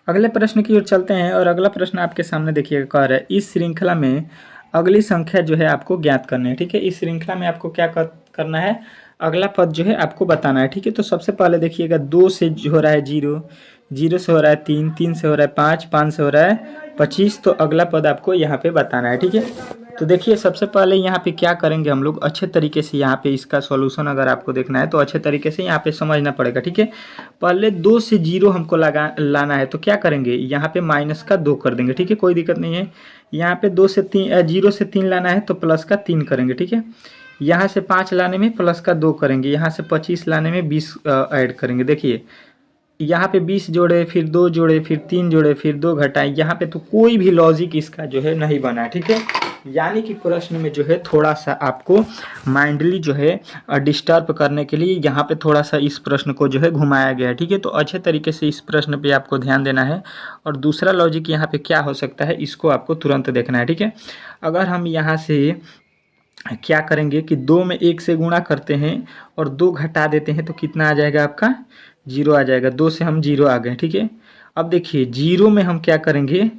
अगले प्रश्न की ओर चलते हैं और अगला प्रश्न आपके सामने देखिएगा, कह रहा है इस श्रृंखला में अगली संख्या जो है आपको ज्ञात करनी है। ठीक है, इस श्रृंखला में आपको क्या करना है, अगला पद जो है आपको बताना है। ठीक है, तो सबसे पहले देखिएगा 2 से हो रहा है 0, 0 से हो रहा है 3, 3 से हो रहा है 5, 5 से हो रहा है 25। तो अगला पद आपको यहाँ पे बताना है। ठीक है, तो देखिए सबसे पहले यहाँ पे क्या करेंगे हम लोग, अच्छे तरीके से यहाँ पे इसका सॉल्यूशन अगर आपको देखना है तो अच्छे तरीके से यहाँ पे समझना पड़ेगा। ठीक है, पहले 2 से 0 हमको लाना है, तो क्या करेंगे, यहाँ पे माइनस का 2 कर देंगे। ठीक है, कोई दिक्कत नहीं है। यहाँ पे 2 से 3 0 से 3 लाना है तो प्लस का 3 करेंगे। ठीक है, यहाँ से 5 लाने में प्लस का 2 करेंगे, यहाँ से 25 लाने में 20 ऐड करेंगे। देखिए यहाँ पे 20 जोड़े, फिर 2 जोड़े, फिर 3 जोड़े, फिर 2 घटाएं, यहाँ पे तो कोई भी लॉजिक इसका जो है नहीं बना है। ठीक है, यानी कि प्रश्न में जो है थोड़ा सा आपको माइंडली जो है डिस्टर्ब करने के लिए यहाँ पे थोड़ा सा इस प्रश्न को जो है घुमाया गया है। ठीक है, तो अच्छे तरीके से इस प्रश्न पे आपको ध्यान देना है और दूसरा लॉजिक यहाँ पे क्या हो सकता है इसको आपको तुरंत देखना है। ठीक है, अगर हम यहाँ से क्या करेंगे कि 2 में 1 से गुणा करते हैं और 2 घटा देते हैं तो कितना आ जाएगा आपका, 0 आ जाएगा। 2 से हम 0 आ गए। ठीक है, अब देखिए 0 में हम क्या करेंगे,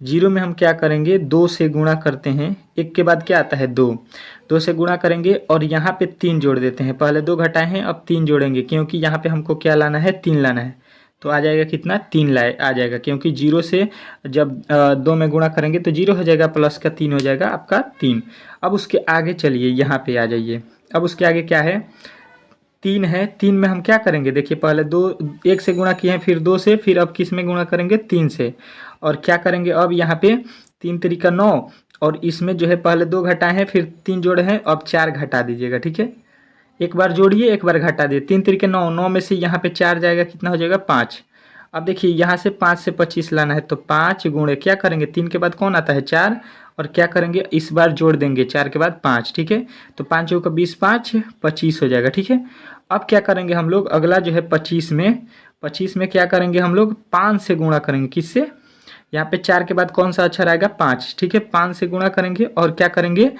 0 में हम क्या करेंगे, 2 से गुणा करते हैं, 1 के बाद क्या आता है 2, 2 से गुणा करेंगे और यहाँ पे 3 जोड़ देते हैं। पहले 2 घटाए हैं, अब 3 जोड़ेंगे क्योंकि यहाँ पे हमको क्या लाना है, 3 लाना है। तो आ जाएगा कितना, 3 लाए आ जाएगा, क्योंकि 0 से जब 2 में गुणा करेंगे तो 0 हो जाएगा, प्लस का 3 हो जाएगा आपका 3। अब उसके आगे चलिए यहाँ पे आ जाइए, अब उसके आगे क्या है, 3 है। 3 में हम क्या करेंगे, देखिए पहले 1 से गुणा किए हैं, फिर 2 से, फिर अब किस में गुणा करेंगे, 3 से। और क्या करेंगे अब यहाँ पे 3 तरीका 9 और इसमें जो है पहले 2 घटाए हैं, फिर 3 जोड़े हैं, अब 4 घटा दीजिएगा। ठीक है, एक बार जोड़िए, एक बार घटा दिए, 3 तरीके 9, 9 में से यहाँ पे 4 जाएगा, कितना हो जाएगा 5। अब देखिए यहाँ से 5 से 25 लाना है तो 5 गुणे क्या करेंगे, 3 के बाद कौन आता है 4, और क्या करेंगे इस बार जोड़ देंगे 4 के बाद 5। ठीक है, तो 5 का 20, 5 25 हो जाएगा। ठीक है, अब क्या करेंगे हम लोग, अगला जो है 25 में क्या करेंगे हम लोग, 5 से गुणा करेंगे, किससे, यहाँ पे 4 के बाद कौन सा अक्षर आएगा, 5। ठीक है, 5 से गुणा करेंगे और क्या करेंगे,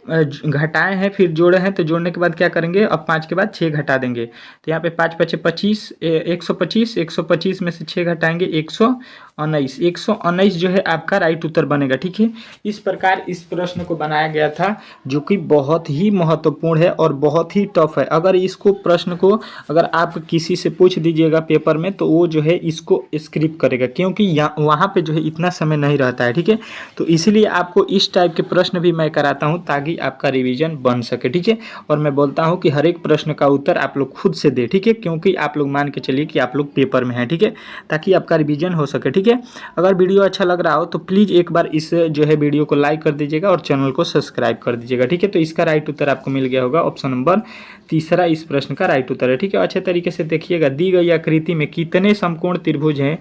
घटाए हैं फिर जोड़े हैं, तो जोड़ने के बाद क्या करेंगे, अब 5 के बाद 6 घटा देंगे। तो यहाँ पे 5 पचे 25, 125, 125 में से 6 घटाएंगे 119, 119 जो है आपका राइट उत्तर बनेगा। ठीक है, इस प्रकार इस प्रश्न को बनाया गया था जो कि बहुत ही महत्वपूर्ण है और बहुत ही टफ है। अगर इसको प्रश्न को अगर आप किसी से पूछ दीजिएगा पेपर में तो वो जो है इसको स्क्रिप करेगा, क्योंकि वहाँ पे जो है इतना समय नहीं रहता है। ठीक है, तो इसीलिए आपको इस टाइप के प्रश्न भी मैं कराता हूँ ताकि आपका रिवीजन बन सके। ठीक है, और मैं बोलता हूँ कि हर एक प्रश्न का उत्तर आप लोग खुद से दे। ठीक है, क्योंकि आप लोग मान के चलिए कि आप लोग पेपर में हैं। ठीक है, ताकि आपका रिवीजन हो सके। ठीक है, अगर वीडियो अच्छा लग रहा हो तो प्लीज़ एक बार इस जो है वीडियो को लाइक कर दीजिएगा और चैनल को सब्सक्राइब कर दीजिएगा। ठीक है, तो इसका राइट उत्तर आपको मिल गया होगा, ऑप्शन नंबर तीसरा इस प्रश्न का राइट उत्तर है। ठीक है, अच्छे तरीके से देखिएगा, दी गई आकृति में कितने समकोण त्रिभुज हैं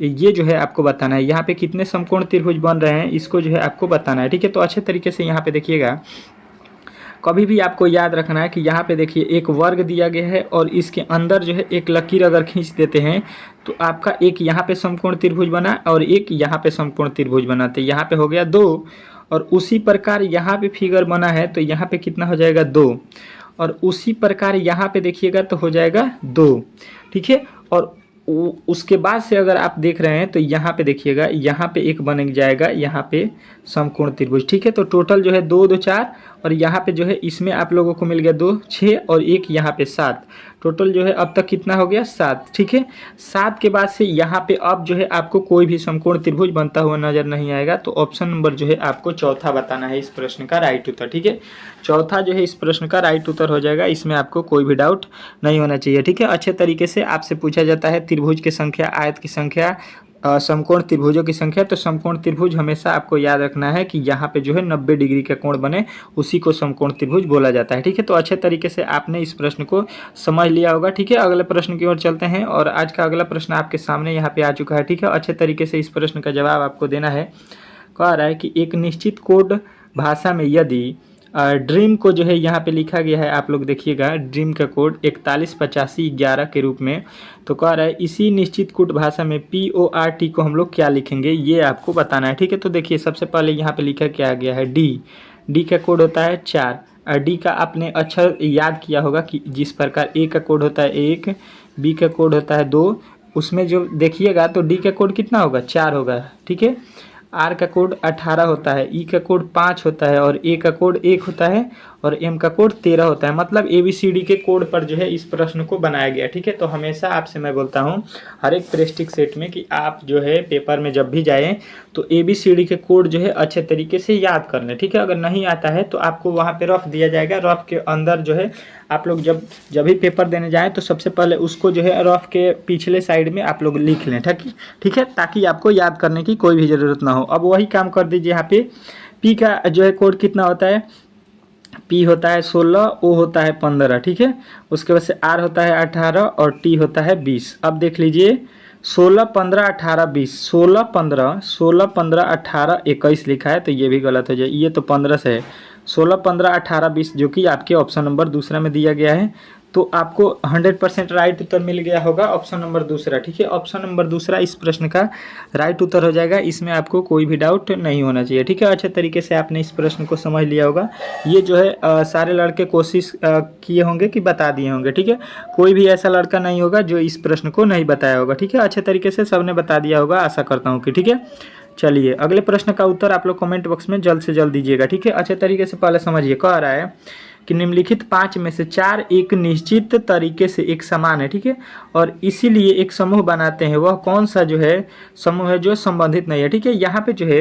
ये जो है आपको बताना है। यहाँ पे कितने समकोण त्रिभुज बन रहे हैं इसको जो है आपको बताना है। ठीक है, तो अच्छे तरीके से यहाँ पे देखिएगा, कभी भी आपको याद रखना है कि यहाँ पे देखिए एक वर्ग दिया गया है और इसके अंदर जो है एक लकीर अगर खींच देते हैं तो आपका एक यहाँ पे समकोण त्रिभुज बना और एक यहाँ पे समकोण त्रिभुज बनाते, यहाँ पे हो गया 2। और उसी प्रकार यहाँ पे फिगर बना है तो यहाँ पे कितना हो जाएगा 2, और उसी प्रकार यहाँ पे देखिएगा तो हो जाएगा 2। ठीक है, और उसके बाद से अगर आप देख रहे हैं तो यहाँ पे देखिएगा, यहाँ पे एक बन जाएगा यहाँ पे समकोण त्रिभुज। ठीक है, तो टोटल जो है 2 2 4 और यहाँ पे जो है इसमें आप लोगों को मिल गया 2 6 और एक यहाँ पे 7, टोटल जो है अब तक कितना हो गया 7। ठीक है, 7 के बाद से यहाँ पे अब जो है आपको कोई भी समकोण त्रिभुज बनता हुआ नजर नहीं आएगा, तो ऑप्शन नंबर जो है आपको चौथा बताना है इस प्रश्न का राइट उत्तर। ठीक है, चौथा जो है इस प्रश्न का राइट उत्तर हो जाएगा, इसमें आपको कोई भी डाउट नहीं होना चाहिए। ठीक है, अच्छे तरीके से आपसे पूछा जाता है त्रिभुज की संख्या, आयत की संख्या, समकोण त्रिभुजों की संख्या, तो समकोण त्रिभुज हमेशा आपको याद रखना है कि यहाँ पे जो है 90 डिग्री का कोण बने उसी को समकोण त्रिभुज बोला जाता है। ठीक है, तो अच्छे तरीके से आपने इस प्रश्न को समझ लिया होगा। ठीक है, अगले प्रश्न की ओर चलते हैं और आज का अगला प्रश्न आपके सामने यहाँ पे आ चुका है। ठीक है, अच्छे तरीके से इस प्रश्न का जवाब आपको देना है। कह रहा है कि एक निश्चित कोड भाषा में यदि ड्रीम को जो है यहाँ पे लिखा गया है, आप लोग देखिएगा ड्रीम का कोड 418511 के रूप में, तो कह रहा है इसी निश्चित कोड भाषा में PORT को हम लोग क्या लिखेंगे ये आपको बताना है। ठीक है, तो देखिए सबसे पहले यहाँ पे लिखा क्या गया है, डी का कोड होता है 4, डी का आपने अक्षर याद किया होगा कि जिस प्रकार ए का कोड होता है 1, बी का कोड होता है 2, उसमें जो देखिएगा तो डी का कोड कितना होगा, 4 होगा, ठीक है। आर का कोड 18 होता है, ई का कोड 5 होता है और ए का कोड 1 होता है और एम का कोड 13 होता है। मतलब ABCD के कोड पर जो है इस प्रश्न को बनाया गया, ठीक है। तो हमेशा आपसे मैं बोलता हूँ हर एक प्रेस्टिक सेट में कि आप जो है पेपर में जब भी जाएँ तो ABCD के कोड जो है अच्छे तरीके से याद कर लें, ठीक है। अगर नहीं आता है तो आपको वहाँ पे रफ दिया जाएगा, रफ के अंदर जो है आप लोग जब भी पेपर देने जाएँ तो सबसे पहले उसको जो है रफ के पिछले साइड में आप लोग लिख लें, ठीक है, ताकि आपको याद करने की कोई भी ज़रूरत ना हो। अब वही काम कर दीजिए। यहाँ पे पी का जो है कोड कितना होता है, पी होता है 16, ओ होता है 15, ठीक है। उसके बाद से आर होता है 18 और टी होता है 20। अब देख लीजिए 16, 15, 18, 20, 16, 15, 16, 15, 18, 21 लिखा है तो ये भी गलत हो जाए, ये तो 15 से है। 16, 15, 18, 20 जो कि आपके ऑप्शन नंबर दूसरा में दिया गया है। तो आपको 100% राइट उत्तर मिल गया होगा ऑप्शन नंबर दूसरा, ठीक है। ऑप्शन नंबर दूसरा इस प्रश्न का राइट उत्तर हो जाएगा, इसमें आपको कोई भी डाउट नहीं होना चाहिए, ठीक है। अच्छे तरीके से आपने इस प्रश्न को समझ लिया होगा। ये जो है सारे लड़के कोशिश किए होंगे कि बता दिए होंगे, ठीक है। कोई भी ऐसा लड़का नहीं होगा जो इस प्रश्न को नहीं बताया होगा, ठीक है। अच्छे तरीके से सबने बता दिया होगा, आशा करता हूँ कि, ठीक है। चलिए अगले प्रश्न का उत्तर आप लोग कमेंट बॉक्स में जल्द से जल्द दीजिएगा, ठीक है। अच्छे तरीके से पहले समझिए, कह रहा है कि निम्नलिखित 5 में से 4 एक निश्चित तरीके से एक समान है, ठीक है, और इसीलिए एक समूह बनाते हैं। वह कौन सा जो है समूह है जो संबंधित नहीं है, ठीक है। यहाँ पे जो है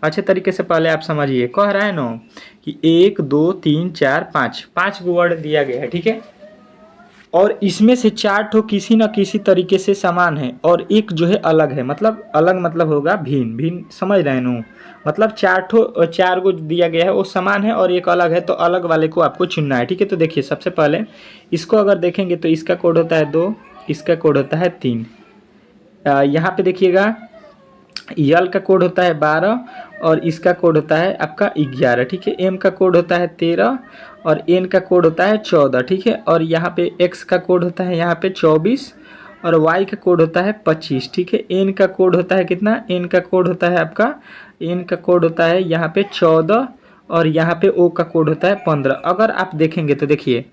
अच्छे तरीके से पहले आप समझिए, कह रहा है ना कि 1 2 3 4 5 वर्ड दिया गया है, ठीक है, और इसमें से 4 ठो किसी न किसी तरीके से समान है और एक जो है अलग है। मतलब अलग मतलब होगा भिन्न, भिन्न समझ रहे हैं ना। मतलब 4 को दिया गया है वो समान है और एक अलग है, तो अलग वाले को आपको चुनना है, ठीक है। तो देखिए सबसे पहले इसको अगर देखेंगे तो इसका कोड होता है 2, इसका कोड होता है 3। यहाँ पे देखिएगा यल का कोड होता है 12 और इसका कोड होता है आपका 11, ठीक है। एम का कोड होता है 13 और एन का कोड होता है 14, ठीक है। और यहाँ पे एक्स का कोड होता है यहाँ पे 24 और वाई का कोड होता है 25, ठीक है। एन का कोड होता है कितना, एन का कोड होता है आपका, एन का कोड होता है यहाँ पे 14 और यहाँ पे ओ का कोड होता है 15। अगर आप देखेंगे तो देखिए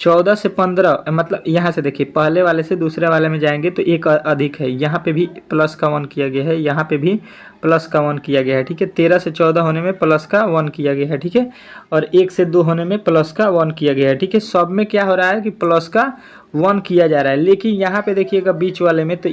14 से 15 मतलब यहाँ से देखिए पहले वाले से दूसरे वाले में जाएंगे तो एक अधिक है, यहाँ पे भी प्लस का 1 किया गया है, यहाँ पे भी प्लस का 1 किया गया है, ठीक है। 13 से 14 होने में प्लस का 1 किया गया है, ठीक है। और 1 से 2 होने में प्लस का 1 किया गया है, ठीक है। सब में क्या हो रहा है कि प्लस का 1 किया जा रहा है, लेकिन यहाँ पे देखिएगा बीच वाले में तो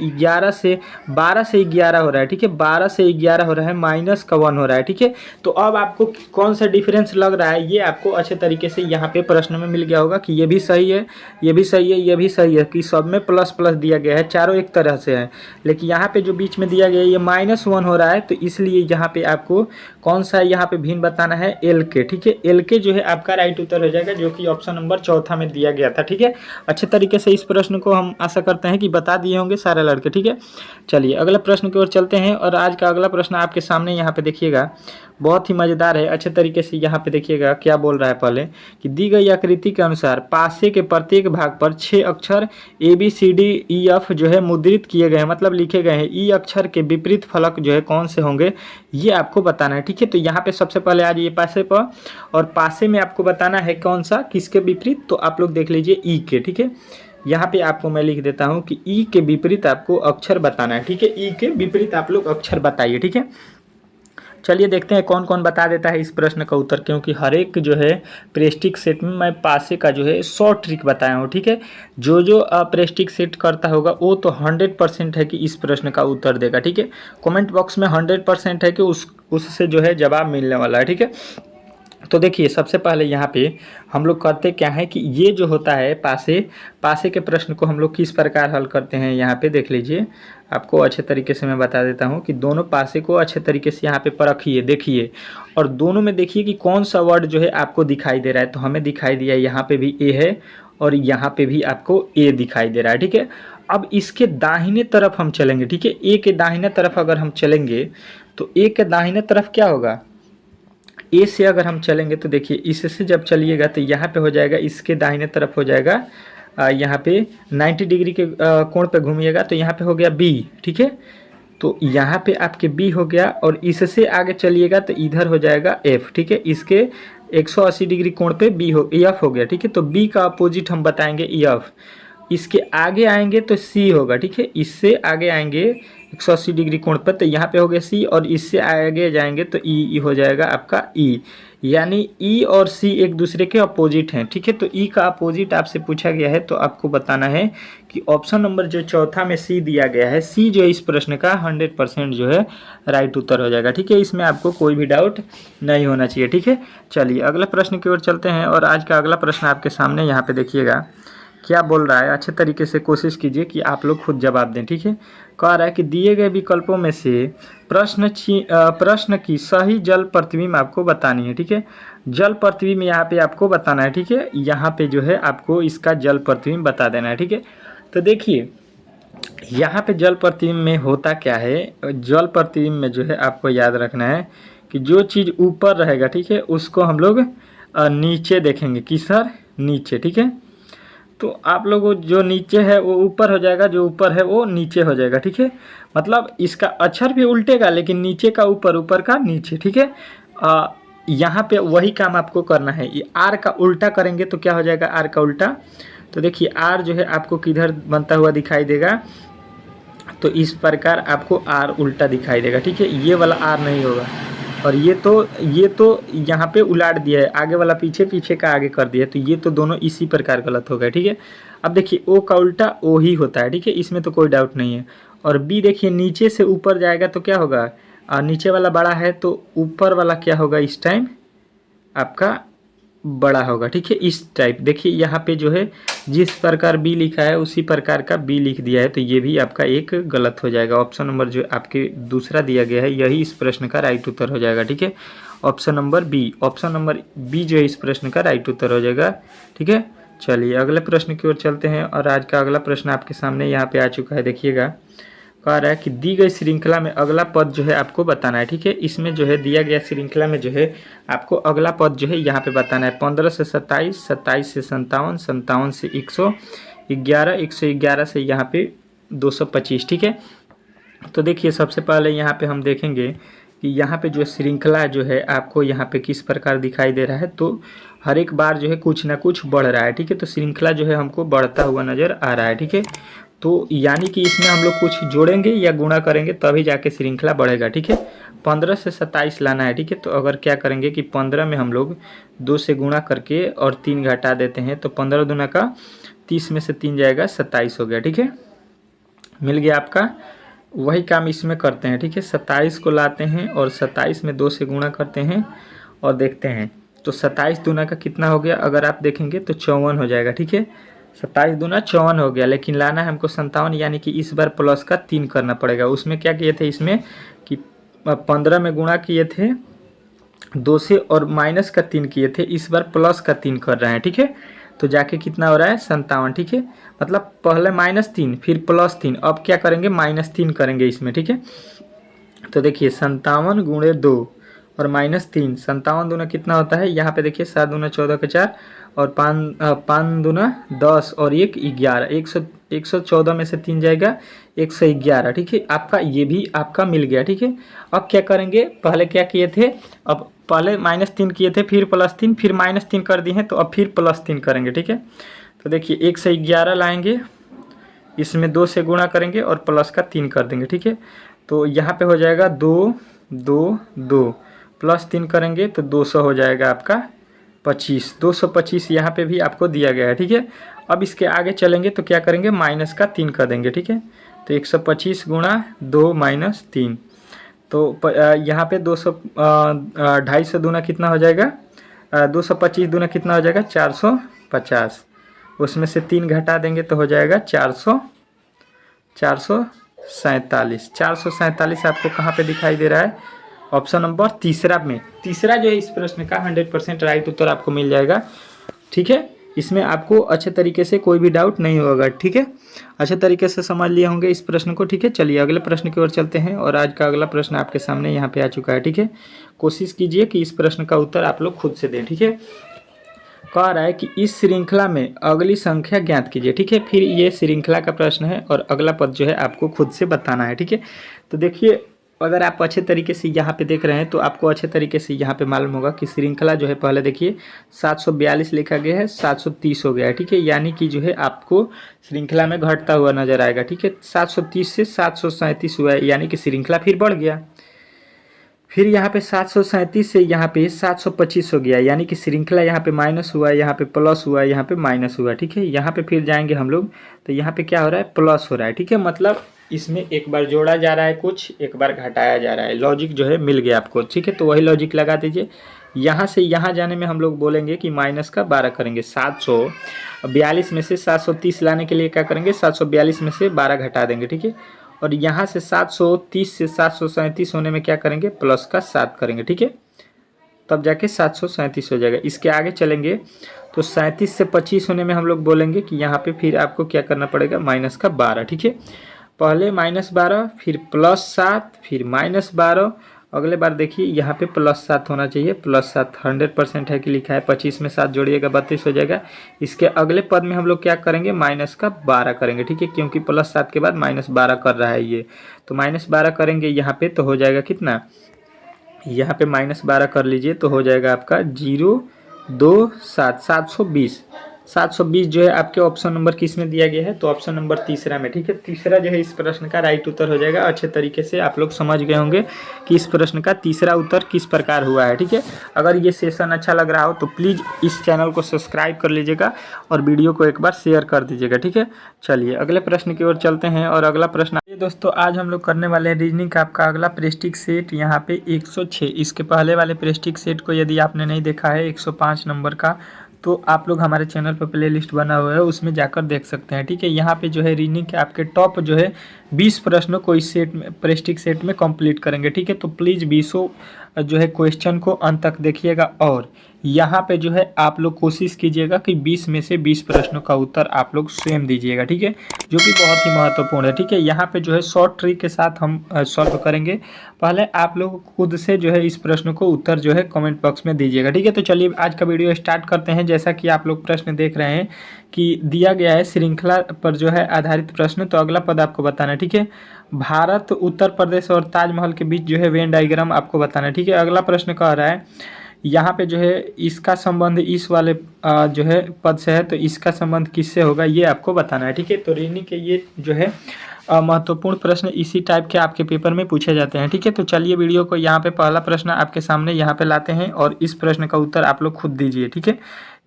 12 से 11 हो रहा है, ठीक है। 12 से 11 हो रहा है, माइनस का 1 हो रहा है, ठीक है। तो अब आपको कौन सा डिफरेंस लग रहा है ये आपको अच्छे तरीके से यहाँ पे प्रश्न में मिल गया होगा कि ये भी सही है, ये भी सही है, ये भी सही है, कि सब में प्लस प्लस दिया गया है, चारों एक तरह से है। लेकिन यहाँ पे जो बीच में दिया गया है ये -1 हो रहा है, तो इसलिए यहाँ पे आपको कौन सा यहाँ पे भिन्न बताना है, एल के, ठीक है। एल के जो है आपका राइट उत्तर हो जाएगा, जो कि ऑप्शन नंबर चौथा में दिया गया था, ठीक है। अच्छे तरीके से इस प्रश्न को हम आशा करते हैं कि बता दिए होंगे सारे लड़के, ठीक है। चलिए अगले प्रश्न की ओर चलते हैं और आज का अगला प्रश्न आपके सामने यहाँ पे देखिएगा, बहुत ही मज़ेदार है। अच्छे तरीके से यहाँ पे देखिएगा क्या बोल रहा है पहले कि दी गई आकृति के अनुसार पासे के प्रत्येक भाग पर 6 अक्षर ABCDEF जो है मुद्रित किए गए हैं, मतलब लिखे गए हैं। ई अक्षर के विपरीत फलक जो है कौन से होंगे ये आपको बताना है, ठीक है। तो यहाँ पे सबसे पहले आ जाइए पासे पर, और पासे में आपको बताना है कौन सा, किसके विपरीत, तो आप लोग देख लीजिए ई के, ठीक है। यहाँ पे आपको मैं लिख देता हूँ कि ई के विपरीत आपको अक्षर बताना है, ठीक है। ई के विपरीत आप लोग अक्षर बताइए, ठीक है। चलिए देखते हैं कौन कौन बता देता है इस प्रश्न का उत्तर, क्योंकि हर एक जो है प्रेस्टिक सेट में मैं पासे का जो है 100 ट्रिक बताया हूँ, ठीक है। जो जो प्रेस्टिक सेट करता होगा वो तो 100% है कि इस प्रश्न का उत्तर देगा, ठीक है। कमेंट बॉक्स में 100% है कि उससे जो है जवाब मिलने वाला है, ठीक है। तो देखिए सबसे पहले यहाँ पे हम लोग करते क्या है कि ये जो होता है पासे के प्रश्न को हम लोग किस प्रकार हल करते हैं, यहाँ पे देख लीजिए। आपको अच्छे तरीके से मैं बता देता हूँ कि दोनों पासे को अच्छे तरीके से यहाँ पे परखिए, देखिए, और दोनों में देखिए कि कौन सा वर्ड जो है आपको दिखाई दे रहा है। तो हमें दिखाई दिया यहाँ पे भी ए है और यहाँ पे भी आपको ए दिखाई दे रहा है, ठीक है। अब इसके दाहिने तरफ हम चलेंगे, ठीक है। ए के दाहिने तरफ अगर हम चलेंगे तो ए के दाहिने तरफ क्या होगा, ए से अगर हम चलेंगे तो देखिए इससे जब चलिएगा तो यहाँ पे हो जाएगा, इसके दाहिने तरफ हो जाएगा, यहाँ पे 90 डिग्री के कोण पे घूमिएगा तो यहाँ पे हो गया बी, ठीक है। तो यहाँ पे आपके बी हो गया, और इससे आगे चलिएगा तो इधर हो जाएगा एफ, ठीक है। इसके 180 डिग्री कोण पे बी हो एफ हो गया, ठीक है। तो बी का अपोजिट हम बताएंगे एफ। इसके आगे आएंगे तो सी होगा, ठीक है। इससे आगे आएंगे 180 डिग्री कोण पर, तो यहाँ पे हो गया सी, और इससे आगे जाएंगे तो ई हो जाएगा आपका ई, यानी ई और सी एक दूसरे के अपोजिट हैं, ठीक है। तो ई का अपोजिट आपसे पूछा गया है, तो आपको बताना है कि ऑप्शन नंबर जो चौथा में सी दिया गया है, सी जो इस प्रश्न का 100% जो है राइट उत्तर हो जाएगा, ठीक है। इसमें आपको कोई भी डाउट नहीं होना चाहिए, ठीक है। चलिए अगले प्रश्न की ओर चलते हैं, और आज का अगला प्रश्न आपके सामने यहाँ पे देखिएगा क्या बोल रहा है। अच्छे तरीके से कोशिश कीजिए कि आप लोग खुद जवाब दें, ठीक है। कह रहा है कि दिए गए विकल्पों में से प्रश्न की सही जल प्रतिबिंब आपको बतानी है, ठीक है। जल प्रतिबिंब यहाँ पे आपको बताना है, ठीक है। यहाँ पे जो है आपको इसका जल प्रतिबिंब बता देना है, ठीक है। तो देखिए यहाँ पे जल प्रतिबिंब में होता क्या है, जल प्रतिबिंब में जो है आपको याद रखना है कि जो चीज़ ऊपर रहेगा, ठीक है, उसको हम लोग नीचे देखेंगे कि सर नीचे, ठीक है। तो आप लोगों जो नीचे है वो ऊपर हो जाएगा, जो ऊपर है वो नीचे हो जाएगा, ठीक है। मतलब इसका अक्षर भी उल्टेगा, लेकिन नीचे का ऊपर, ऊपर का नीचे, ठीक है। यहाँ पे वही काम आपको करना है। ये आर का उल्टा करेंगे तो क्या हो जाएगा, आर का उल्टा। तो देखिए आर जो है आपको किधर बनता हुआ दिखाई देगा, तो इस प्रकार आपको आर उल्टा दिखाई देगा, ठीक है। ये वाला आर नहीं होगा, और ये तो यहाँ पे उलाट दिया है, आगे वाला पीछे, पीछे का आगे कर दिया है, तो ये तो दोनों इसी प्रकार गलत हो गए, ठीक है। अब देखिए ओ का उल्टा ओ ही होता है, ठीक है, इसमें तो कोई डाउट नहीं है। और बी देखिए नीचे से ऊपर जाएगा तो क्या होगा, नीचे वाला बड़ा है तो ऊपर वाला क्या होगा, इस टाइम आपका बड़ा होगा, ठीक है। इस टाइप देखिए यहाँ पे जो है जिस प्रकार बी लिखा है उसी प्रकार का बी लिख दिया है, तो ये भी आपका एक गलत हो जाएगा। ऑप्शन नंबर जो आपके दूसरा दिया गया है यही इस प्रश्न का राइट उत्तर हो जाएगा, ठीक है। ऑप्शन नंबर बी जो है इस प्रश्न का राइट उत्तर हो जाएगा, ठीक है। चलिए अगले प्रश्न की ओर चलते हैं, और आज का अगला प्रश्न आपके सामने यहाँ पे आ चुका है। देखिएगा कह रहा है कि दी गई श्रृंखला में अगला पद जो है आपको बताना है, ठीक है। इसमें जो है दिया गया श्रृंखला में जो है आपको अगला पद जो है यहाँ पे बताना है। 15 से 27, 27 से 57, 57 से 111, 111 से यहाँ पे 225, ठीक है। तो देखिए सबसे पहले यहाँ पे हम देखेंगे कि यहाँ पे जो श्रृंखला जो है आपको यहाँ पे किस प्रकार दिखाई दे रहा है। तो हर एक बार जो है कुछ ना कुछ बढ़ रहा है, ठीक है। तो श्रृंखला जो है हमको बढ़ता हुआ नज़र आ रहा है, ठीक है। तो यानी कि इसमें हम लोग कुछ जोड़ेंगे या गुणा करेंगे तभी जाके श्रृंखला बढ़ेगा, ठीक है। 15 से 27 लाना है, ठीक है। तो अगर क्या करेंगे कि 15 में हम लोग 2 से गुणा करके और 3 घटा देते हैं, तो 15 दूना का 30 में से 3 जाएगा, 27 हो गया, ठीक है। मिल गया आपका। वही काम इसमें करते हैं, ठीक है। 27 को लाते हैं और 27 में 2 से गुणा करते हैं और देखते हैं, तो 27 दूना का कितना हो गया, अगर आप देखेंगे तो 54 हो जाएगा, ठीक है। 27 दूना 54 हो गया, लेकिन लाना है हमको 57, यानी कि इस बार प्लस का 3 करना पड़ेगा। उसमें क्या किए थे, इसमें कि 15 में गुणा किए थे 2 से और माइनस का 3 किए थे, इस बार प्लस का 3 कर रहे हैं, ठीक है। तो जाके कितना हो रहा है, 57, ठीक है। मतलब पहले -3 फिर +3, अब क्या करेंगे -3 करेंगे इसमें, ठीक है। तो देखिए 57 गुणे 2 और -3, 57 दूना कितना होता है, यहाँ पे देखिए 7 दूना 14 का 4 और 5 दूना 10 और 1 11, 114 में से 3 जाएगा 111, ठीक है। आपका ये भी आपका मिल गया, ठीक है। अब क्या करेंगे, पहले क्या किए थे, अब पहले -3 किए थे, फिर +3, फिर -3 कर दिए हैं, तो अब फिर +3 करेंगे, ठीक है। तो देखिए 111 लाएंगे, इसमें 2 से गुणा करेंगे और प्लस का 3 कर देंगे, ठीक है। तो यहाँ पे हो जाएगा 2 2 2 +3 करेंगे तो 200 हो जाएगा आपका 25, 225 यहाँ पे भी आपको दिया गया है, ठीक है। अब इसके आगे चलेंगे तो क्या करेंगे, माइनस का 3 कर देंगे, ठीक है। तो 125 गुणा 2 - 3, तो यहाँ पे 250 दूना कितना हो जाएगा, 225 दूना कितना हो जाएगा, 450, उसमें से 3 घटा देंगे तो हो जाएगा 447। 447 आपको कहाँ पे दिखाई दे रहा है, ऑप्शन नंबर तीसरा में। तीसरा जो है इस प्रश्न का 100% राइट उत्तर आपको मिल जाएगा, ठीक है। इसमें आपको अच्छे तरीके से कोई भी डाउट नहीं होगा, ठीक है। अच्छे तरीके से समझ लिए होंगे इस प्रश्न को, ठीक है। चलिए अगले प्रश्न की ओर चलते हैं, और आज का अगला प्रश्न आपके सामने यहाँ पे आ चुका है, ठीक है। कोशिश कीजिए कि इस प्रश्न का उत्तर आप लोग खुद से दें, ठीक है। कह रहा है कि इस श्रृंखला में अगली संख्या ज्ञात कीजिए, ठीक है। फिर ये श्रृंखला का प्रश्न है और अगला पद जो है आपको खुद से बताना है, ठीक है। तो देखिए अगर आप अच्छे तरीके से यहाँ पे देख रहे हैं तो आपको अच्छे तरीके से यहाँ पे मालूम होगा कि श्रृंखला जो है पहले देखिए 742 लिखा गया है, 730 हो गया है, ठीक है। यानी कि जो है आपको श्रृंखला में घटता हुआ नजर आएगा, ठीक है। 730 से 737 हुआ है, यानी कि श्रृंखला फिर बढ़ गया। फिर यहाँ पे 737 से यहाँ पे 725 हो गया, यानी कि श्रृंखला यहाँ पे माइनस हुआ है, यहाँ पे प्लस हुआ है, यहाँ पे माइनस हुआ है, ठीक है। यहाँ पे फिर जाएंगे हम लोग तो यहाँ पे क्या हो रहा है, प्लस हो रहा है, ठीक है। मतलब इसमें एक बार जोड़ा जा रहा है कुछ, एक बार घटाया जा रहा है। लॉजिक जो है मिल गया आपको, ठीक है। तो वही लॉजिक लगा दीजिए। यहाँ से यहाँ जाने में हम लोग बोलेंगे कि माइनस का 12 करेंगे। 742 में से 730 लाने के लिए क्या करेंगे, 742 में से 12 घटा देंगे, ठीक है। और यहाँ से 730 से 737 होने में क्या करेंगे, प्लस का 7 करेंगे, ठीक है। तब जाके 737 हो जाएगा। इसके आगे चलेंगे तो 37 से 25 होने में हम लोग बोलेंगे कि यहाँ पे फिर आपको क्या करना पड़ेगा, माइनस का 12, ठीक है। पहले -12, फिर +7, फिर -12। अगले बार देखिए यहाँ पे +7 होना चाहिए, +7 100% है कि लिखा है। 25 में 7 जोड़िएगा 32 हो जाएगा। इसके अगले पद में हम लोग क्या करेंगे, माइनस का 12 करेंगे, ठीक है। क्योंकि +7 के बाद -12 कर रहा है ये, तो -12 करेंगे यहाँ पे तो हो जाएगा कितना, यहाँ पे -12 कर लीजिए तो हो जाएगा आपका 027 720। 720 जो है आपके ऑप्शन नंबर किस में दिया गया है, तो ऑप्शन नंबर तीसरा में, ठीक है। तीसरा जो है इस प्रश्न का राइट उत्तर हो जाएगा। अच्छे तरीके से आप लोग समझ गए होंगे कि इस प्रश्न का तीसरा उत्तर किस प्रकार हुआ है, ठीक है। अगर ये सेशन अच्छा लग रहा हो तो प्लीज़ इस चैनल को सब्सक्राइब कर लीजिएगा और वीडियो को एक बार शेयर कर दीजिएगा, ठीक है। चलिए अगले प्रश्न की ओर चलते हैं। और अगला प्रश्न ये दोस्तों आज हम लोग करने वाले हैं रीजनिंग का आपका अगला प्रेस्टिक सेट यहाँ पे 106। इसके पहले वाले प्रेस्टिक सेट को यदि आपने नहीं देखा है 105 नंबर का, तो आप लोग हमारे चैनल पर प्ले लिस्ट बना हुआ है, उसमें जाकर देख सकते हैं, ठीक है। यहाँ पे जो है रीजनिंग के आपके टॉप जो है 20 प्रश्नों को इस सेट में, प्रेस्टिक सेट में कंप्लीट करेंगे, ठीक है। तो प्लीज़ 20 जो है क्वेश्चन को अंत तक देखिएगा। और यहाँ पे जो है आप लोग कोशिश कीजिएगा कि 20 में से 20 प्रश्नों का उत्तर आप लोग स्वयं दीजिएगा, ठीक है, जो कि बहुत ही महत्वपूर्ण है, ठीक है। यहाँ पे जो है शॉर्ट ट्रिक के साथ हम सॉल्व करेंगे। पहले आप लोग खुद से जो है इस प्रश्न को उत्तर जो है कमेंट बॉक्स में दीजिएगा, ठीक है। तो चलिए आज का वीडियो स्टार्ट करते हैं। जैसा कि आप लोग प्रश्न देख रहे हैं कि दिया गया है श्रृंखला पर जो है आधारित प्रश्न, तो अगला पद आपको बताना है, ठीक है। भारत, उत्तर प्रदेश और ताजमहल के बीच जो है वेन डायग्राम आपको बताना है, ठीक है। अगला प्रश्न कह रहा है यहाँ पे जो है इसका संबंध इस वाले जो है पद से है, तो इसका संबंध किससे होगा ये आपको बताना है, ठीक है। तो रीजनिंग के ये जो है महत्वपूर्ण प्रश्न इसी टाइप के आपके पेपर में पूछे जाते हैं, ठीक है। तो चलिए वीडियो को यहाँ पे पहला प्रश्न आपके सामने यहाँ पे लाते हैं और इस प्रश्न का उत्तर आप लोग खुद दीजिए, ठीक है।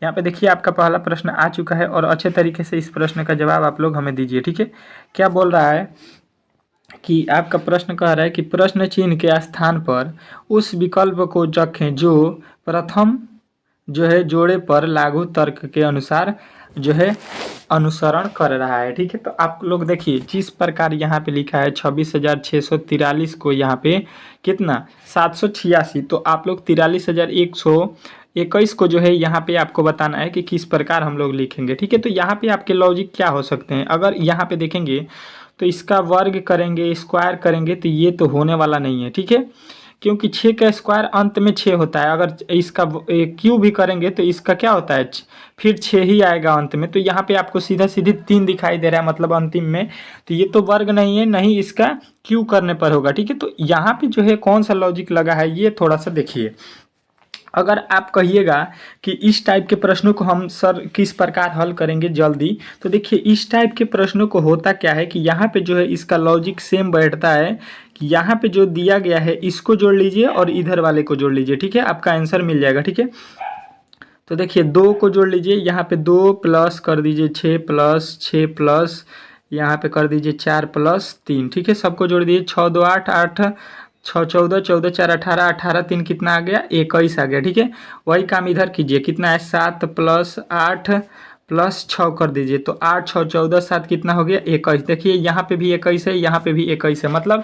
यहाँ पे देखिए आपका पहला प्रश्न आ चुका है और अच्छे तरीके से इस प्रश्न का जवाब आप लोग हमें दीजिए, ठीक है। क्या बोल रहा है कि आपका प्रश्न कह रहा है कि प्रश्न चिन्ह के स्थान पर उस विकल्प को रखें जो प्रथम जो है जोड़े पर लागू तर्क के अनुसार जो है अनुसरण कर रहा है, ठीक है। तो आप लोग देखिए जिस प्रकार यहाँ पे लिखा है 26,643 को यहाँ पे कितना 786, तो आप लोग 43,121 को जो है यहाँ पे आपको बताना है कि किस प्रकार हम लोग लिखेंगे, ठीक है। तो यहाँ पे आपके लॉजिक क्या हो सकते हैं, अगर यहाँ पे देखेंगे तो इसका वर्ग करेंगे, स्क्वायर करेंगे, तो ये तो होने वाला नहीं है, ठीक है। क्योंकि 6 का स्क्वायर अंत में 6 होता है। अगर इसका क्यूब भी करेंगे तो इसका क्या होता है, फिर 6 ही आएगा अंत में। तो यहाँ पे आपको सीधा सीधी 3 दिखाई दे रहा है, मतलब अंतिम में, तो ये तो वर्ग नहीं है, नहीं इसका क्यू करने पर होगा, ठीक है। तो यहाँ पे जो है कौन सा लॉजिक लगा है ये थोड़ा सा देखिए। अगर आप कहिएगा कि इस टाइप के प्रश्नों को हम सर किस प्रकार हल करेंगे जल्दी, तो देखिए इस टाइप के प्रश्नों को होता क्या है कि यहाँ पे जो है इसका लॉजिक सेम बैठता है कि यहाँ पे जो दिया गया है इसको जोड़ लीजिए और इधर वाले को जोड़ लीजिए, ठीक है, आपका आंसर मिल जाएगा, ठीक है। तो देखिए 2 को जोड़ लीजिए, यहाँ पे 2 प्लस कर दीजिए 6 प्लस 6 प्लस यहाँ पे कर दीजिए 4 प्लस 3, ठीक है। सबको जोड़ दीजिए 6 2 8 8 6 14 14 4 18 18 3 कितना आ गया 21 आ गया, ठीक है। वही काम इधर कीजिए, कितना है 7 प्लस 8 प्लस 6 कर दीजिए, तो 8 6 14 7 कितना हो गया 21। देखिए यहाँ पे भी 21 है, यहाँ पे भी 21 है, मतलब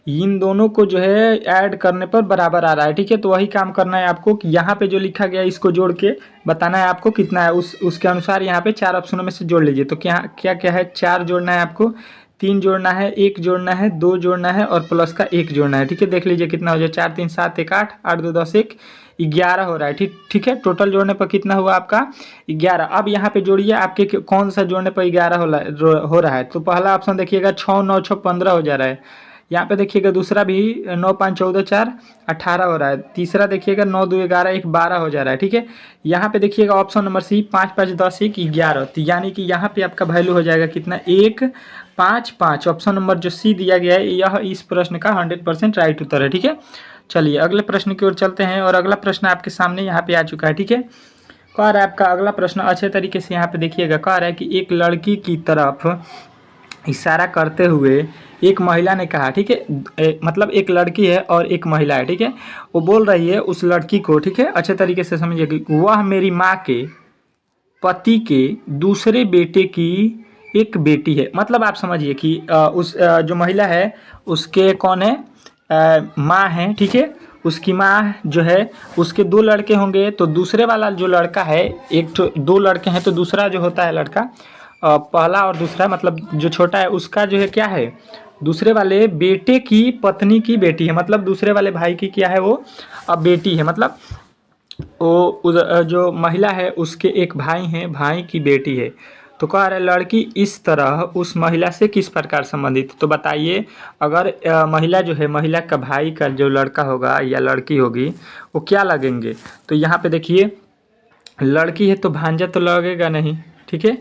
इन दोनों को जो है ऐड करने पर बराबर आ रहा है, ठीक है। तो वही काम करना है आपको कि यहाँ पे जो लिखा गया है इसको जोड़ के बताना है आपको कितना है, उसके अनुसार यहाँ पे 4 ऑप्शनों में से जोड़ लीजिए। तो क्या क्या क्या है, 4 जोड़ना है आपको, 3 जोड़ना है, 1 जोड़ना है, 2 जोड़ना है और प्लस का 1 जोड़ना है, ठीक है। देख लीजिए कितना हो जाए, 4 3 7 1 8 8 2 10 1 11 हो रहा है, ठीक है। टोटल जोड़ने पर कितना हुआ आपका 11। अब यहाँ पे जोड़िए आपके कौन सा जोड़ने पर 11 हो रहा है। तो पहला ऑप्शन देखिएगा 6 9 6 15 हो जा रहा है, यहाँ पे देखिएगा दूसरा भी 9 5 14 4 18 हो रहा है। तीसरा देखिएगा 9 2 11 1 12 हो जा रहा है, ठीक है। यहाँ पे देखिएगा ऑप्शन नंबर सी 5 5 10 1 11, तो यानी कि यहाँ पे आपका वैल्यू हो जाएगा कितना 1 5 5। ऑप्शन नंबर जो सी दिया गया है यह इस प्रश्न का 100% राइट उत्तर है, ठीक है। चलिए अगले प्रश्न की ओर चलते हैं और अगला प्रश्न आपके सामने यहाँ पे आ चुका है, ठीक है। कह रहा है आपका अगला प्रश्न अच्छे तरीके से यहाँ पे देखिएगा, कह रहा है कि एक लड़की की तरफ इशारा करते हुए एक महिला ने कहा, ठीक है। मतलब एक लड़की है और एक महिला है, ठीक है। वो बोल रही है उस लड़की को, ठीक है, अच्छे तरीके से समझिए कि वह मेरी माँ के पति के दूसरे बेटे की एक बेटी है। मतलब आप समझिए कि जो महिला है उसके कौन है, माँ है, ठीक है। उसकी माँ जो है उसके 2 लड़के होंगे, तो दूसरे वाला जो लड़का है, एक तो 2 लड़के हैं तो दूसरा जो होता है लड़का, पहला और दूसरा मतलब जो छोटा है उसका जो है क्या है, दूसरे वाले बेटे की पत्नी की बेटी है। मतलब दूसरे वाले भाई की क्या है, वो अब बेटी है। मतलब वो जो महिला है उसके एक भाई हैं, भाई की बेटी है। तो कह रहा है लड़की इस तरह उस महिला से किस प्रकार संबंधित। तो बताइए, अगर महिला जो है, महिला का भाई का जो लड़का होगा या लड़की होगी, वो क्या लगेंगे। तो यहाँ पे देखिए लड़की है तो भांजा तो लगेगा नहीं, ठीक है।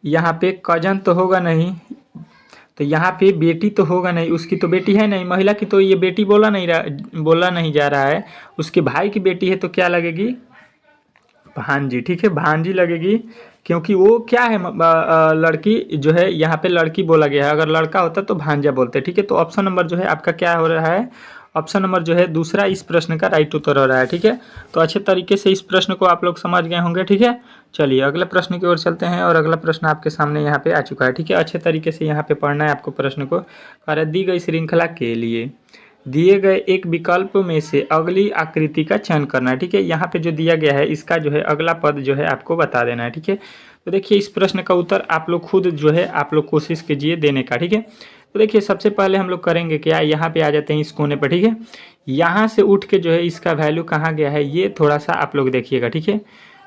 यहाँ पे कजन तो होगा नहीं, तो यहाँ पे बेटी तो होगा नहीं, उसकी तो बेटी है नहीं, महिला की तो ये बेटी बोला नहीं जा रहा है। उसके भाई की बेटी है तो क्या लगेगी, भांजी, ठीक है, भांजी लगेगी। क्योंकि वो क्या है, लड़की जो है, यहाँ पे लड़की बोला गया है, अगर लड़का होता तो भांजा बोलते, ठीक है। तो ऑप्शन नंबर जो है आपका क्या हो रहा है, ऑप्शन नंबर जो है दूसरा इस प्रश्न का राइट उत्तर हो रहा है, ठीक है। तो अच्छे तरीके से इस प्रश्न को आप लोग समझ गए होंगे, ठीक है। चलिए अगले प्रश्न की ओर चलते हैं और अगला प्रश्न आपके सामने यहाँ पे आ चुका है, ठीक है। अच्छे तरीके से यहाँ पे पढ़ना है आपको प्रश्न को। कार्य दी गई श्रृंखला के लिए दिए गए एक विकल्प में से अगली आकृति का चयन करना है, ठीक है। यहाँ पे जो दिया गया है इसका जो है अगला पद जो है आपको बता देना है, ठीक है। तो देखिए इस प्रश्न का उत्तर आप लोग खुद जो है आप लोग कोशिश कीजिए देने का, ठीक है। तो देखिए सबसे पहले हम लोग करेंगे क्या, यहाँ पे आ जाते हैं इस कोने पर, ठीक है। यहाँ से उठ के जो है इसका वैल्यू कहाँ गया है ये थोड़ा सा आप लोग देखिएगा, ठीक है।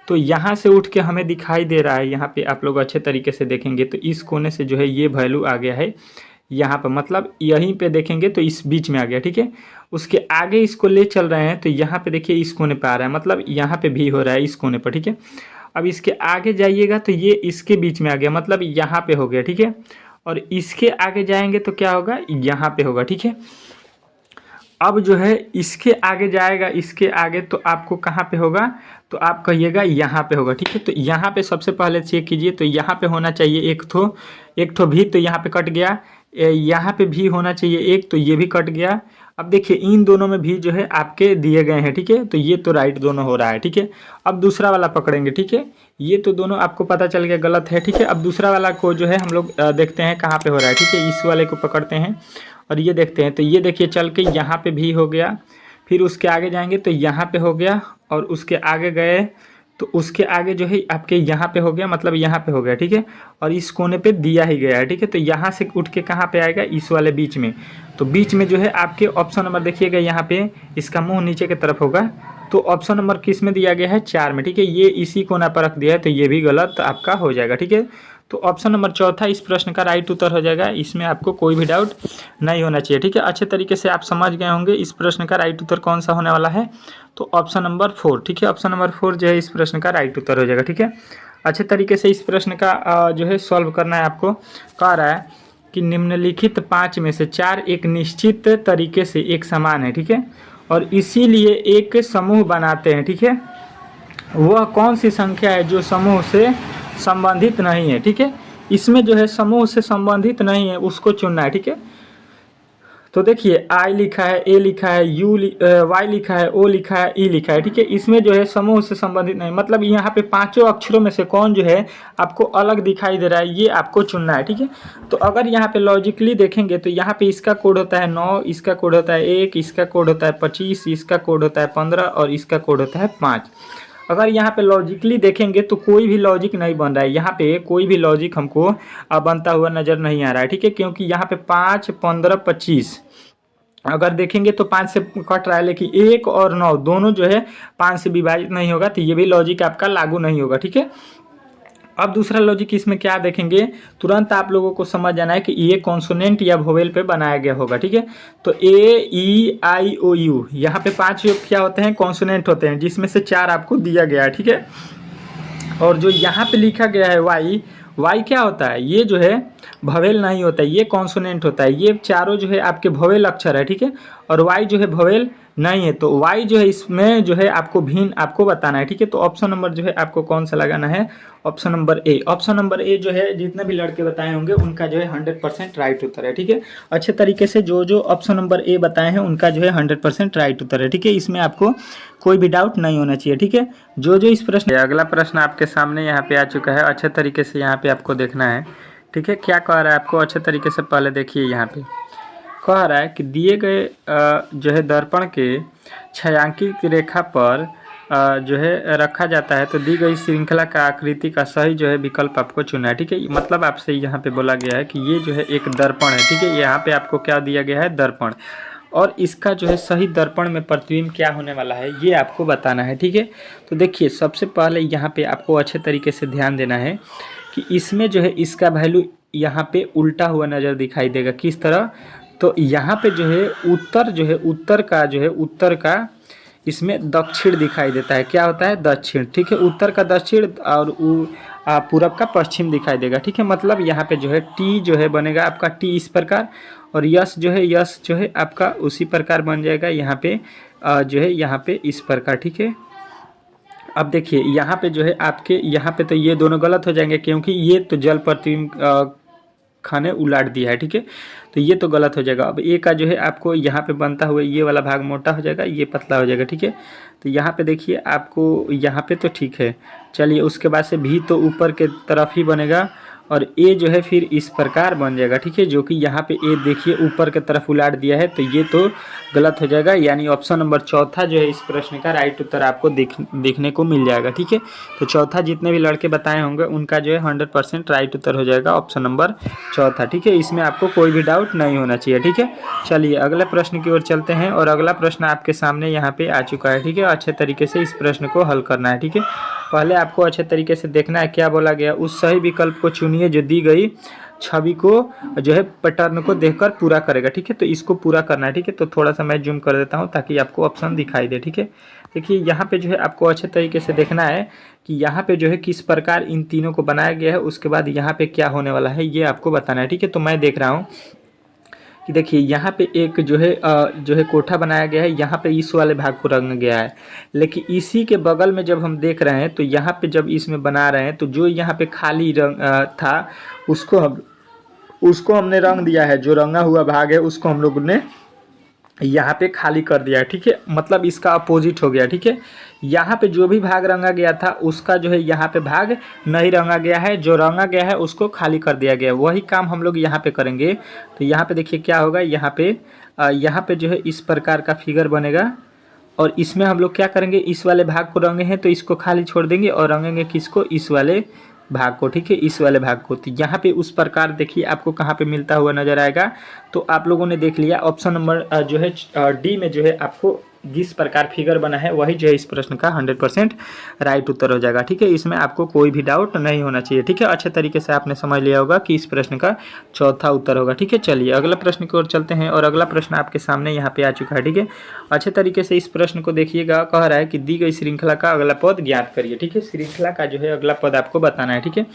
तो यहाँ से उठ के हमें दिखाई दे रहा है, यहाँ पे आप लोग अच्छे तरीके से देखेंगे तो इस कोने से जो है ये वैल्यू आ गया है यहाँ पर। मतलब यहीं पे देखेंगे तो इस बीच में आ गया, ठीक है। उसके आगे इसको ले चल रहे हैं तो यहाँ पे देखिए इस कोने पे आ रहा है, मतलब यहाँ पे भी हो रहा है इस कोने पर, ठीक है। अब इसके आगे जाइएगा तो ये इसके बीच में आ गया, मतलब यहाँ पे हो गया, ठीक है। और इसके आगे जाएंगे तो क्या होगा, यहाँ पे होगा, ठीक है। अब जो है इसके आगे जाएगा, इसके आगे तो आपको कहाँ पे होगा, तो आप कहिएगा यहाँ पे होगा, ठीक है। तो यहाँ पे सबसे पहले चेक कीजिए, तो यहाँ पे होना चाहिए एक ठो भी, तो यहाँ पे कट गया। यहाँ पे भी होना चाहिए एक, तो ये भी कट गया। अब देखिए इन दोनों में भी जो है आपके दिए गए हैं, ठीक है। तो ये तो राइट दोनों हो रहा है, ठीक है। अब दूसरा वाला पकड़ेंगे, ठीक है। ये तो दोनों आपको पता चल गया गलत है, ठीक है। अब दूसरा वाला को जो है हम लोग देखते हैं कहाँ पे हो रहा है, ठीक है। इस वाले को पकड़ते हैं और ये देखते हैं, तो ये देखिए चल के यहाँ पे भी हो गया। फिर उसके आगे जाएंगे तो यहाँ पे हो गया, और उसके आगे गए तो उसके आगे जो है आपके यहाँ पे हो गया, मतलब यहाँ पे हो गया, ठीक है। और इस कोने पे दिया ही गया है, ठीक है। तो यहाँ से उठ के कहाँ पे आएगा, इस वाले बीच में। तो बीच में जो है आपके ऑप्शन नंबर देखिएगा, यहाँ पे इसका मुंह नीचे की तरफ होगा। तो ऑप्शन नंबर किस में दिया गया है, 4 में, ठीक है। ये इसी कोना पर रख दिया है तो ये भी गलत आपका हो जाएगा, ठीक है। तो ऑप्शन नंबर चौथा इस प्रश्न का राइट उत्तर हो जाएगा, इसमें आपको कोई भी डाउट नहीं होना चाहिए, ठीक है। अच्छे तरीके से आप समझ गए होंगे इस प्रश्न का राइट उत्तर कौन सा होने वाला है, तो ऑप्शन नंबर 4, ठीक है। ऑप्शन नंबर 4 जो है इस प्रश्न का राइट उत्तर हो जाएगा, ठीक है। अच्छे तरीके से इस प्रश्न का जो है सॉल्व करना है आपको। कह रहा है कि निम्नलिखित 5 में से 4 एक निश्चित तरीके से एक समान है, ठीक है, और इसीलिए एक समूह बनाते हैं, ठीक है। वह कौन सी संख्या है जो समूह से संबंधित नहीं है, ठीक है। इसमें जो है समूह से संबंधित नहीं है उसको चुनना है, ठीक है। तो देखिए आई लिखा है, ए लिखा है, वाई लिखा है, ओ लिखा है, ई लिखा है, ठीक है। इसमें जो है समूह से संबंधित नहीं, मतलब यहाँ पे 5 अक्षरों में से कौन जो है आपको अलग दिखाई दे रहा है ये आपको चुनना है, ठीक है। तो अगर यहाँ पे लॉजिकली देखेंगे तो यहाँ पे इसका कोड होता है 9, इसका कोड होता है 1, इसका कोड होता है 25, इसका कोड होता है 15 और इसका कोड होता है 5। अगर यहाँ पे लॉजिकली देखेंगे तो कोई भी लॉजिक नहीं बन रहा है, यहाँ पे कोई भी लॉजिक हमको बनता हुआ नज़र नहीं आ रहा है, ठीक है। क्योंकि यहाँ पे 5, 15, 25 अगर देखेंगे तो 5 से कट रहा है, लेकिन 1 और 9 दोनों जो है 5 से विभाजित नहीं होगा, तो ये भी लॉजिक आपका लागू नहीं होगा, ठीक है। अब दूसरा लॉजिक इसमें क्या देखेंगे, तुरंत आप लोगों को समझ जाना है कि ये कॉन्सोनेंट या वोवेल पे बनाया गया होगा, ठीक है। तो ए ई आई ओ यू, यहाँ पे 5 क्या होते हैं, कॉन्सोनेंट होते हैं, जिसमें से 4 आपको दिया गया है, ठीक है। और जो यहाँ पे लिखा गया है वाई, वाई क्या होता है, ये जो है भवेल नहीं होता है, ये कॉन्सोनेंट होता है। ये चारों जो है आपके भवेल अक्षर है, ठीक है। और वाई जो है भवेल नहीं है, तो वाई जो है इसमें जो है आपको भिन्न आपको बताना है, ठीक है। तो ऑप्शन नंबर जो है आपको कौन सा लगाना है, option number A. Option number A जो है जितने भी लड़के बताए होंगे उनका जो है 100% राइट उत्तर है, ठीक है। अच्छे तरीके से जो जो ऑप्शन नंबर ए बताए हैं उनका जो है 100% राइट उत्तर है, ठीक है। इसमें आपको कोई भी डाउट नहीं होना चाहिए, ठीक है। जो जो इस प्रश्न, अगला प्रश्न आपके सामने यहाँ पे आ चुका है, अच्छे तरीके से यहाँ पे आपको देखना है, ठीक है। क्या कह रहा है आपको, अच्छे तरीके से पहले देखिए। यहाँ पे कह रहा है कि दिए गए जो है दर्पण के छायांकित रेखा पर जो है रखा जाता है, तो दी गई श्रृंखला का आकृति का सही जो है विकल्प आपको चुना है, ठीक है। मतलब आपसे यहाँ पे बोला गया है कि ये जो है एक दर्पण है, ठीक है। यहाँ पे आपको क्या दिया गया है, दर्पण, और इसका जो है सही दर्पण में प्रतिबिंब क्या होने वाला है ये आपको बताना है, ठीक है। तो देखिए सबसे पहले यहाँ पे आपको अच्छे तरीके से ध्यान देना है कि इसमें जो है इसका वैल्यू यहाँ पे उल्टा हुआ नज़र दिखाई देगा। किस तरह, तो यहाँ पे जो है उत्तर जो है उत्तर का जो है उत्तर का इसमें दक्षिण दिखाई देता है। क्या होता है, दक्षिण, ठीक है। उत्तर का दक्षिण और पूरब का पश्चिम दिखाई देगा, ठीक है। मतलब यहाँ पे जो है टी जो है बनेगा आपका टी इस प्रकार, और यस जो है आपका उसी प्रकार बन जाएगा यहाँ पे जो है यहाँ पे इस प्रकार, ठीक है। अब देखिए यहाँ पे जो है आपके यहाँ पे तो ये दोनों गलत हो जाएंगे, क्योंकि ये तो जल प्रतिबिंब खाने उलाट दिया है, ठीक है। तो ये तो गलत हो जाएगा। अब ए का जो है आपको यहाँ पे बनता हुआ ये वाला भाग मोटा हो जाएगा, ये पतला हो जाएगा, ठीक है। तो यहाँ पे देखिए आपको यहाँ पे तो ठीक है। चलिए उसके बाद से भी तो ऊपर के तरफ ही बनेगा, और ए जो है फिर इस प्रकार बन जाएगा, ठीक है। जो कि यहाँ पे ए देखिए ऊपर की तरफ उलाट दिया है, तो ये तो गलत हो जाएगा। यानी ऑप्शन नंबर चौथा जो है इस प्रश्न का राइट उत्तर आपको देखने को मिल जाएगा, ठीक है। तो चौथा जितने भी लड़के बताए होंगे उनका जो है 100% राइट उत्तर हो जाएगा ऑप्शन नंबर चौथा, ठीक है। इसमें आपको कोई भी डाउट नहीं होना चाहिए, ठीक है। चलिए अगले प्रश्न की ओर चलते हैं, और अगला प्रश्न आपके सामने यहाँ पे आ चुका है, ठीक है। अच्छे तरीके से इस प्रश्न को हल करना है, ठीक है। पहले आपको अच्छे तरीके से देखना है क्या बोला गया, उस सही विकल्प को चुनिए जो दी गई छवि को जो है पैटर्न को देखकर पूरा करेगा, ठीक है। तो इसको पूरा करना है, ठीक है। तो थोड़ा सा मैं जूम कर देता हूँ ताकि आपको ऑप्शन दिखाई दे, ठीक है। देखिए यहाँ पे जो है आपको अच्छे तरीके से देखना है कि यहाँ पे जो है किस प्रकार इन तीनों को बनाया गया है, उसके बाद यहाँ पे क्या होने वाला है ये आपको बताना है, ठीक है। तो मैं देख रहा हूँ कि देखिए यहाँ पे एक जो है कोठा बनाया गया है, यहाँ पे इस वाले भाग को रंगा गया है, लेकिन इसी के बगल में जब हम देख रहे हैं तो यहाँ पे जब इसमें बना रहे हैं तो जो यहाँ पे खाली रंग था उसको हमने रंग दिया है, जो रंगा हुआ भाग है उसको हम लोग ने यहाँ पे खाली कर दिया है, ठीक है। मतलब इसका अपोजिट हो गया, ठीक है। यहाँ पे जो भी भाग रंगा गया था उसका जो है यहाँ पे भाग नहीं रंगा गया है, जो रंगा गया है उसको खाली कर दिया गया है। वही काम हम लोग यहाँ पे करेंगे। तो यहाँ पे देखिए क्या होगा, यहाँ पे जो है इस प्रकार का फिगर बनेगा, और इसमें हम लोग क्या करेंगे, इस वाले भाग को रंगे हैं तो इसको खाली छोड़ देंगे, और रंगेंगे किसको, इस वाले भाग को, ठीक है, इस वाले भाग को। तो यहाँ पे उस प्रकार देखिए आपको कहाँ पे मिलता हुआ नजर आएगा। तो आप लोगों ने देख लिया ऑप्शन नंबर जो है डी में जो है आपको जिस प्रकार फिगर बना है वही जो है इस प्रश्न का 100% राइट उत्तर हो जाएगा, ठीक है। इसमें आपको कोई भी डाउट नहीं होना चाहिए, ठीक है। अच्छे तरीके से आपने समझ लिया होगा कि इस प्रश्न का चौथा उत्तर होगा, ठीक है। चलिए अगला प्रश्न की ओर चलते हैं, और अगला प्रश्न आपके सामने यहाँ पे आ चुका है, ठीक है। अच्छे तरीके से इस प्रश्न को देखिएगा। कह रहा है कि दी गई श्रृंखला का अगला पद ज्ञात करिए, ठीक है। श्रृंखला का जो है अगला पद आपको बताना है, ठीक है।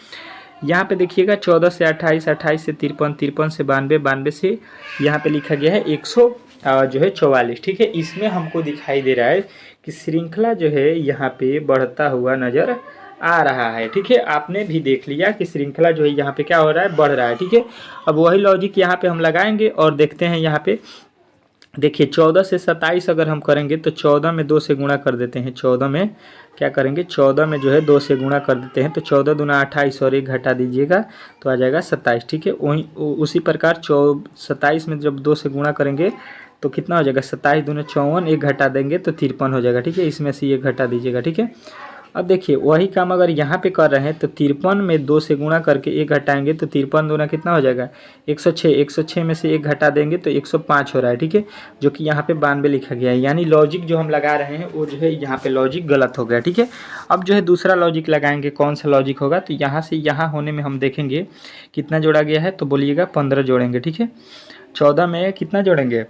यहाँ पे देखिएगा 14 से 28, 28 से 53, 53 से 92, 92 से यहाँ पे लिखा गया है 100 जो है 44, ठीक है। इसमें हमको दिखाई दे रहा है कि श्रृंखला जो है यहाँ पे बढ़ता हुआ नज़र आ रहा है, ठीक है। आपने भी देख लिया कि श्रृंखला जो है यहाँ पे क्या हो रहा है, बढ़ रहा है, ठीक है। अब वही लॉजिक यहाँ पे हम लगाएंगे और देखते हैं। यहाँ पे देखिए 14 से 27 अगर हम करेंगे तो 14 में 2 से गुणा कर देते हैं। 14 में क्या करेंगे, 14 में जो है 2 से गुणा कर देते हैं, तो 14 दूना 28 और 1 घटा दीजिएगा तो आ जाएगा 27, ठीक है। वहीं उसी प्रकार 27 में जब 2 से गुणा करेंगे तो कितना हो जाएगा, 27 दूना 54, 1 घटा देंगे तो 53 हो जाएगा, ठीक है। इसमें से 1 घटा दीजिएगा, ठीक है। अब देखिए वही काम अगर यहाँ पे कर रहे हैं तो 53 में 2 से गुणा करके 1 घटाएंगे तो 53 दूना कितना हो जाएगा 106। 106 में से 1 घटा देंगे तो 105 हो रहा है, ठीक है, जो कि यहाँ पे 92 लिखा गया है। यानी लॉजिक जो हम लगा रहे हैं वो जो है यहाँ पे लॉजिक गलत हो गया, ठीक है। अब जो है दूसरा लॉजिक लगाएंगे, कौन सा लॉजिक होगा, तो यहाँ से यहाँ होने में हम देखेंगे कितना जोड़ा गया है, तो बोलिएगा 15 जोड़ेंगे, ठीक है। 14 में कितना जोड़ेंगे,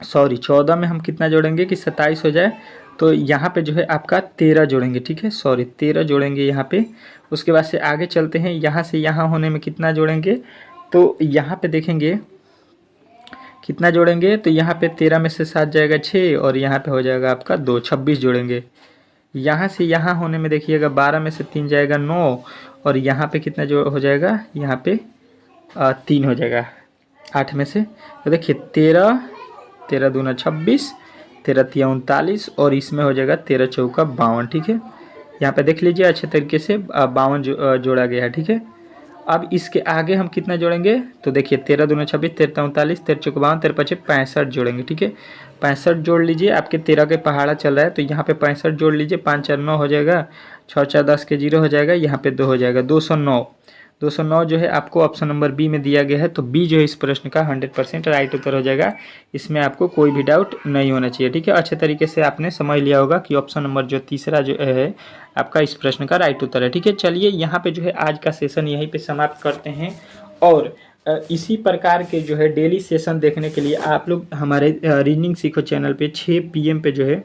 सॉरी 14 में हम कितना जोड़ेंगे कि 27 हो जाए, तो यहाँ पे जो है आपका 13 जोड़ेंगे, ठीक है, सॉरी 13 जोड़ेंगे यहाँ पे। उसके बाद से आगे चलते हैं, यहाँ से यहाँ होने में कितना जोड़ेंगे, तो यहाँ पे देखेंगे कितना जोड़ेंगे, तो यहाँ पे 13 में से 7 जाएगा 6 और यहाँ पे हो जाएगा आपका 2, 26 जोड़ेंगे। यहाँ से यहाँ होने में देखिएगा 12 में से 3 जाएगा 9 और यहाँ पे कितना जो हो जाएगा, यहाँ पे 3 हो जाएगा 8 में से, तो देखिए 13, 13 दूना 26, 13 तिया 39 और इसमें हो जाएगा 13 चौका 52, ठीक है। यहाँ पे देख लीजिए अच्छे तरीके से 52 जोड़ा गया है, ठीक है। अब इसके आगे हम कितना जोड़ेंगे, तो देखिए 13 दूना 26, 13 39, 13 चौका 52, 13 पचे 65 जोड़ेंगे, ठीक है। 65 जोड़ लीजिए, आपके 13 के पहाड़ा चल रहा है तो यहाँ पे 65 जोड़ लीजिए, 5 4 9 हो जाएगा, 6 4 10 के 0 हो जाएगा, यहाँ पे 2 हो जाएगा, 209। 209 जो है आपको ऑप्शन नंबर बी में दिया गया है, तो बी जो है इस प्रश्न का 100% राइट उत्तर हो जाएगा। इसमें आपको कोई भी डाउट नहीं होना चाहिए, ठीक है। अच्छे तरीके से आपने समझ लिया होगा कि ऑप्शन नंबर जो तीसरा जो है आपका इस प्रश्न का राइट उत्तर है, ठीक है। चलिए यहाँ पे जो है आज का सेशन यहीं पे समाप्त करते हैं और इसी प्रकार के जो है डेली सेशन देखने के लिए आप लोग हमारे रीजनिंग सीखो चैनल पे 6 PM पे जो है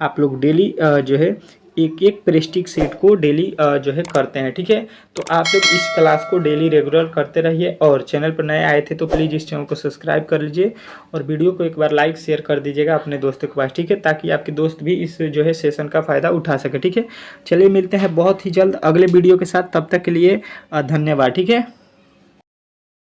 आप लोग डेली जो है एक प्रेस्टिक सेट को डेली जो है करते हैं, ठीक है। तो आप लोग इस क्लास को डेली रेगुलर करते रहिए और चैनल पर नए आए थे तो प्लीज़ इस चैनल को सब्सक्राइब कर लीजिए और वीडियो को एक बार लाइक शेयर कर दीजिएगा अपने दोस्तों के पास, ठीक है, ताकि आपके दोस्त भी इस जो है सेशन का फ़ायदा उठा सके, ठीक है। चलिए मिलते हैं बहुत ही जल्द अगले वीडियो के साथ, तब तक के लिए धन्यवाद, ठीक है।